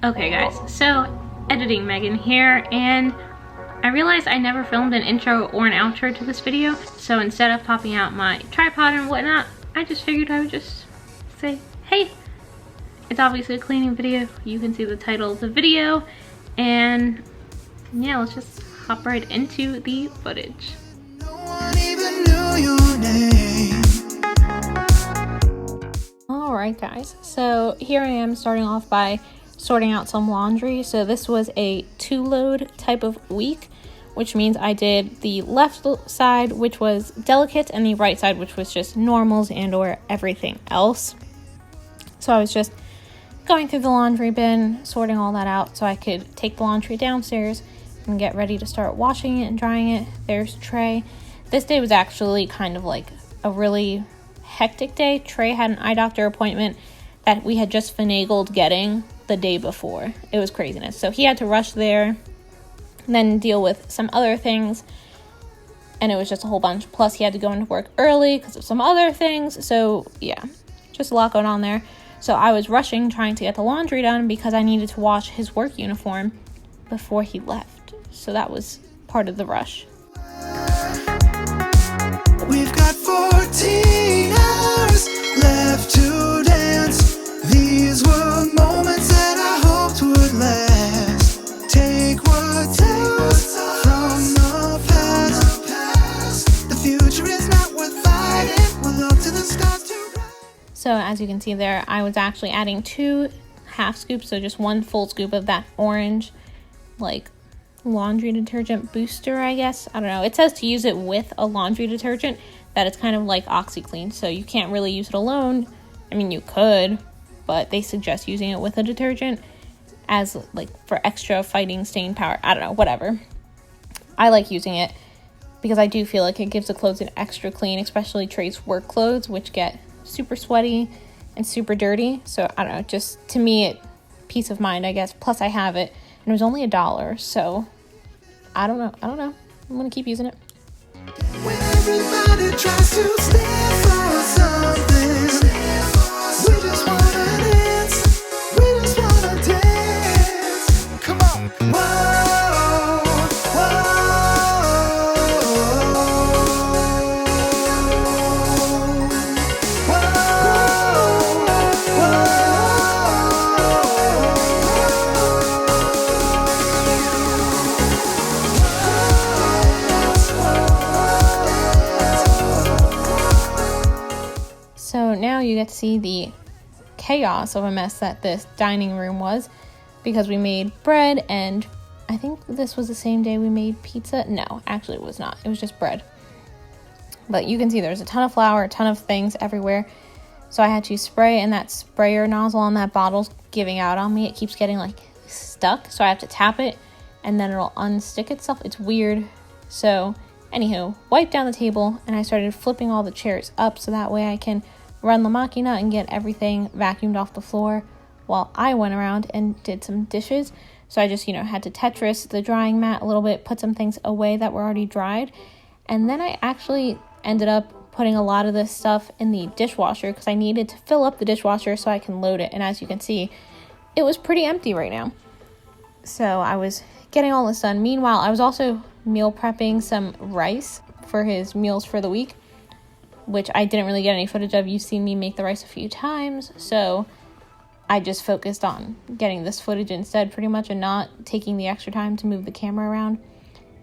Okay guys, so editing Megan here, and I realized I never filmed an intro or an outro to this video, so instead of popping out my tripod and whatnot, I just figured I would just say, hey, it's obviously a cleaning video. You can see the title of the video, and yeah, let's just hop right into the footage. No one even knew your name. Alright guys, so here I am starting off by sorting out some laundry. So this was a 2-load type of week, which means I did the left side, which was delicates, and the right side, which was just normals and or everything else. So I was just going through the laundry bin, sorting all that out so I could take the laundry downstairs and get ready to start washing it and drying it. There's Trey. This day was actually kind of like a really hectic day. Trey had an eye doctor appointment that we had just finagled getting the day before. It was craziness. So he had to rush there and then deal with some other things, and it was just a whole bunch. Plus he had to go into work early because of some other things. So yeah, just a lot going on there. So I was rushing trying to get the laundry done because I needed to wash his work uniform before he left. So that was part of the rush. We've got 14 hours left to dance. These were moments that I hoped would last. Take what's ours from the past. The future is not worth fighting. We'll look to the stars to rise. So as you can see there, I was actually adding 2 half scoops, so just 1 full scoop of that orange, like, laundry detergent booster, I guess. I don't know. It says to use it with a laundry detergent, that it's kind of like OxyClean, so you can't really use it alone. I mean, you could, but they suggest using it with a detergent as like for extra fighting stain power. I don't know, whatever. I like using it because I do feel like it gives the clothes an extra clean, especially Trey's work clothes, which get super sweaty and super dirty. So I don't know, just to me, it peace of mind, I guess. Plus I have it, and it was only $1, so I don't know. I'm gonna keep using it. When everybody tries to stand for something, we just wanna dance. We just wanna dance. Come on. Whoa, So now you get to see the chaos of a mess that this dining room was, because we made bread, and I think this was the same day we made pizza. No, actually it was not. It was just bread. But you can see there's a ton of flour, a ton of things everywhere. So I had to spray, and that sprayer nozzle on that bottle's giving out on me. It keeps getting like stuck, so I have to tap it and then it'll unstick itself. It's weird. So anywho, wiped down the table, and I started flipping all the chairs up so that way I can run La Machina and get everything vacuumed off the floor while I went around and did some dishes. So I just, had to Tetris the drying mat a little bit, put some things away that were already dried. And then I actually ended up putting a lot of this stuff in the dishwasher because I needed to fill up the dishwasher so I can load it. And as you can see, it was pretty empty right now. So I was getting all this done. Meanwhile, I was also meal prepping some rice for his meals for the week, which I didn't really get any footage of. You've seen me make the rice a few times, so I just focused on getting this footage instead pretty much, and not taking the extra time to move the camera around.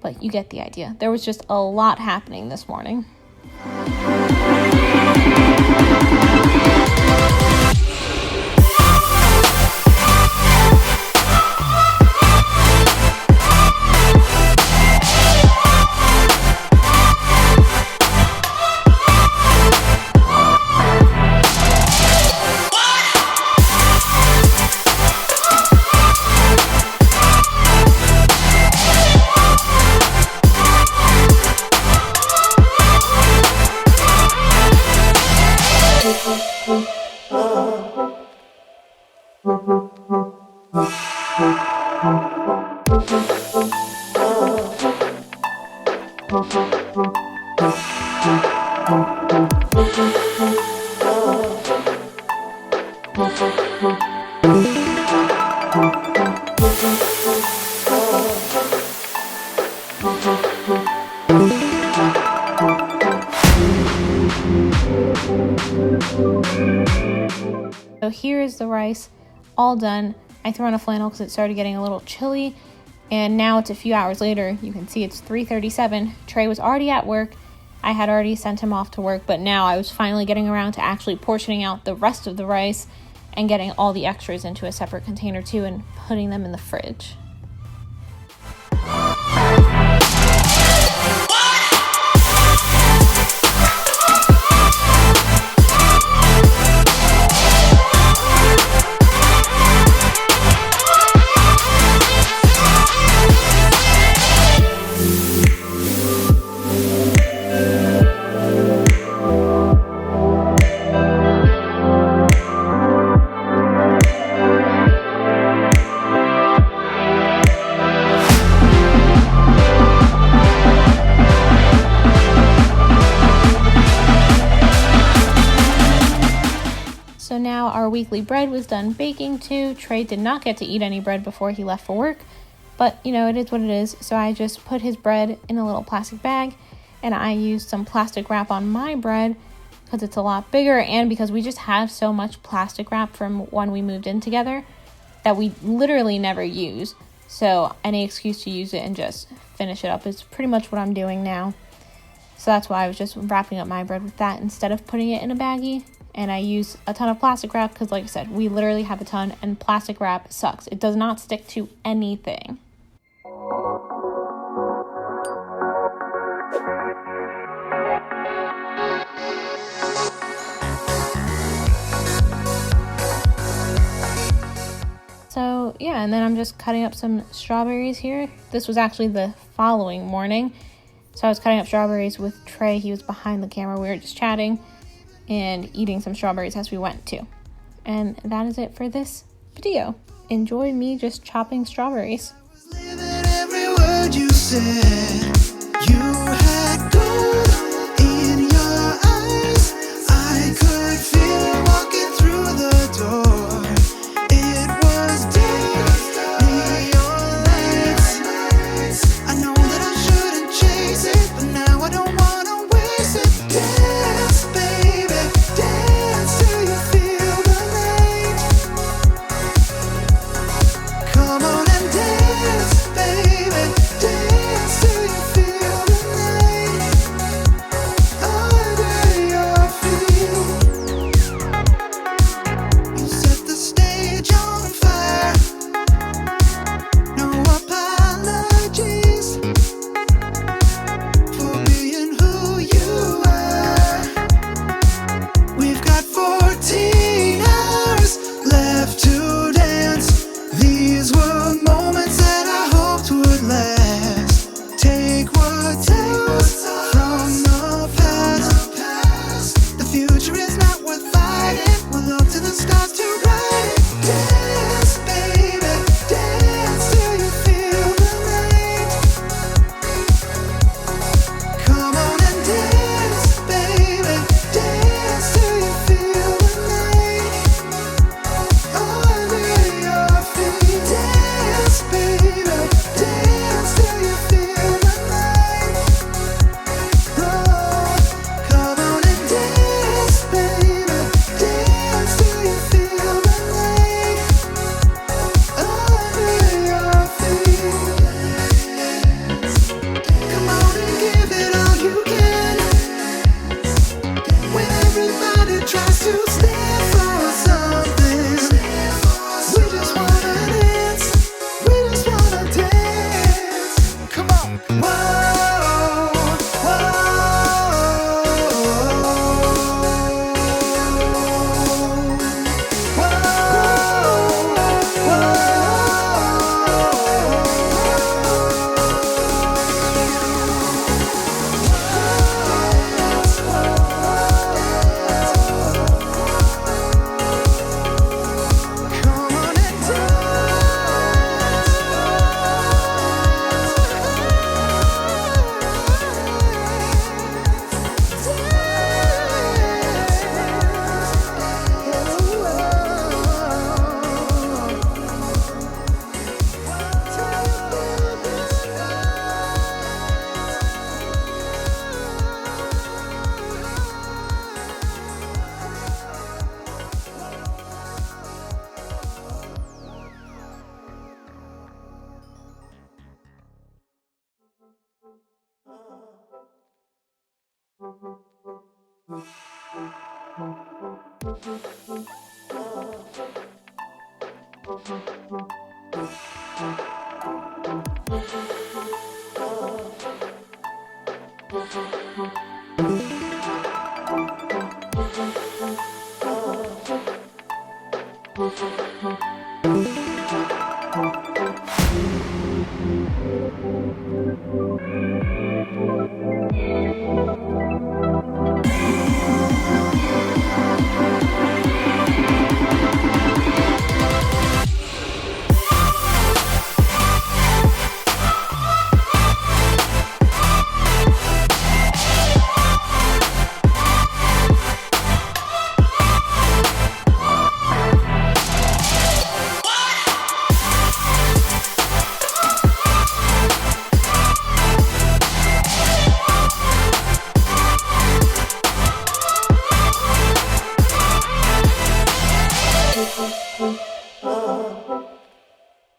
But you get the idea. There was just a lot happening this morning. What? here's the rice all done. I threw on a flannel because it started getting a little chilly, and now it's a few hours later. You can see it's 3:37. Trey was already at work. I had already sent him off to work, but now I was finally getting around to actually portioning out the rest of the rice and getting all the extras into a separate container too and putting them in the fridge. So now our weekly bread was done baking too. Trey did not get to eat any bread before he left for work, but you know, it is what it is. So I just put his bread in a little plastic bag, and I used some plastic wrap on my bread because it's a lot bigger, and because we just have so much plastic wrap from when we moved in together that we literally never use. So any excuse to use it and just finish it up is pretty much what I'm doing now. So that's why I was just wrapping up my bread with that instead of putting it in a baggie. And I use a ton of plastic wrap because, like I said, we literally have a ton, and plastic wrap sucks. It does not stick to anything. So yeah, and then I'm just cutting up some strawberries here. This was actually the following morning. So I was cutting up strawberries with Trey. He was behind the camera. We were just chatting and eating some strawberries as we went too. And that is it for this video. Enjoy me just chopping strawberries. Living every word you said. You had gold in your eyes. I could feel you walking through the door. It was day, neon lights. I know that I shouldn't chase it, but now I don't wanna waste it. Dance, baby, dance till you feel the night. Come on and dance, baby, dance till you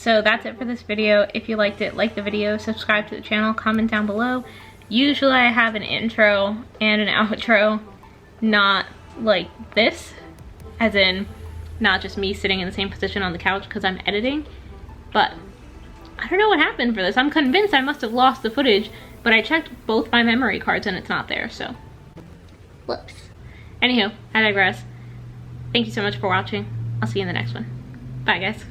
So that's it for this video. If you liked it, like the video, subscribe to the channel, comment down below. Usually I have an intro and an outro, not like this, as in not just me sitting in the same position on the couch because I'm editing, but I don't know what happened for this. I'm convinced I must have lost the footage, but I checked both my memory cards and it's not there, so whoops. Anywho, I digress. Thank you so much for watching. I'll see you in the next one. Bye guys.